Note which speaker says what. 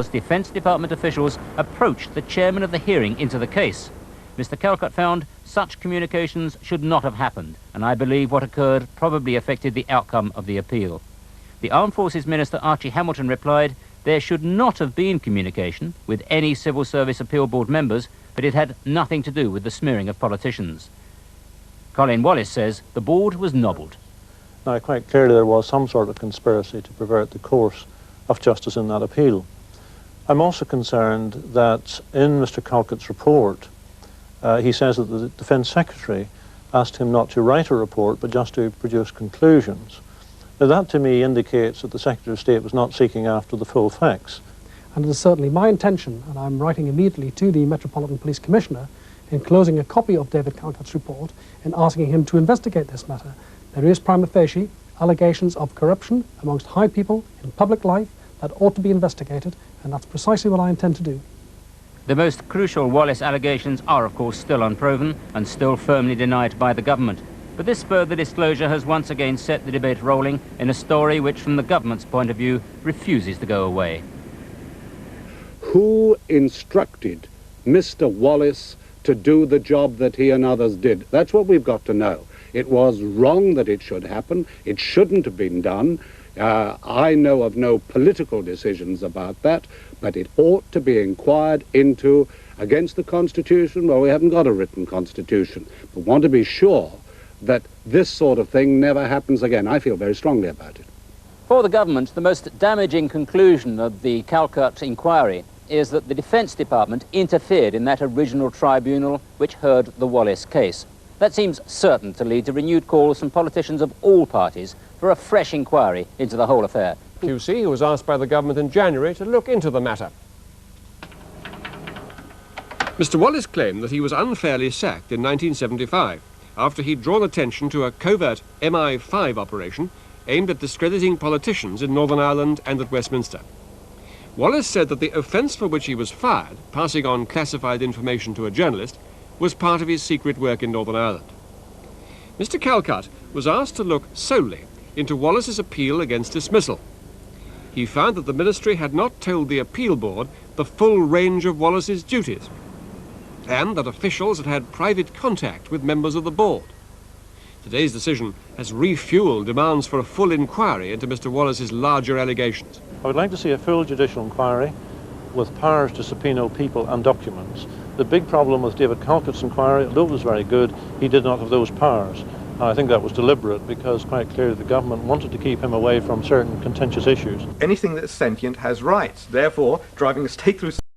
Speaker 1: Defence Department officials approached the chairman of the hearing into the case. Mr. Calcutt found such communications should not have happened, and I believe what occurred probably affected the outcome of the appeal. The Armed Forces Minister Archie Hamilton replied there should not have been communication with any Civil Service Appeal Board members, but it had nothing to do with the smearing of politicians. Colin Wallace says the board was nobbled.
Speaker 2: Now, quite clearly there was some sort of conspiracy to pervert the course of justice in that appeal. I'm also concerned that in Mr. Calcutt's report, he says that the Defence Secretary asked him not to write a report, but just to produce conclusions. Now, that to me indicates that the Secretary of State was not seeking after the full facts.
Speaker 3: And it is certainly my intention, and I'm writing immediately to the Metropolitan Police Commissioner, enclosing a copy of David Calcutt's report and asking him to investigate this matter. There is prima facie allegations of corruption amongst high people in public life that ought to be investigated, and that's precisely what I intend to do.
Speaker 1: The most crucial Wallace allegations are, of course, still unproven and still firmly denied by the government. But this further disclosure has once again set the debate rolling in a story which, from the government's point of view, refuses to go away.
Speaker 4: Who instructed Mr. Wallace to do the job that he and others did? That's what we've got to know. It was wrong that it should happen. It shouldn't have been done. I know of no political decisions about that, but it ought to be inquired into against the Constitution. Well, we haven't got a written Constitution, but want to be sure that this sort of thing never happens again. I feel very strongly about it.
Speaker 1: For the government, the most damaging conclusion of the Calcutt inquiry is that the Defence Department interfered in that original tribunal which heard the Wallace case. That seems certain to lead to renewed calls from politicians of all parties for a fresh inquiry into the whole affair.
Speaker 5: QC, who was asked by the government in January to look into the matter. Mr. Wallace claimed that he was unfairly sacked in 1975 after he'd drawn attention to a covert MI5 operation aimed at discrediting politicians in Northern Ireland and at Westminster. Wallace said that the offence for which he was fired, passing on classified information to a journalist, was part of his secret work in Northern Ireland. Mr. Calcutt was asked to look solely into Wallace's appeal against dismissal. He found that the ministry had not told the appeal board the full range of Wallace's duties, and that officials had had private contact with members of the board. Today's decision has refueled demands for a full inquiry into Mr. Wallace's larger allegations.
Speaker 2: I would like to see a full judicial inquiry with powers to subpoena people and documents. The big problem with David Calcutt's inquiry, although it was very good, he did not have those powers. And I think that was deliberate because quite clearly the government wanted to keep him away from certain contentious issues.
Speaker 6: Anything that's sentient has rights. Therefore, driving a stake through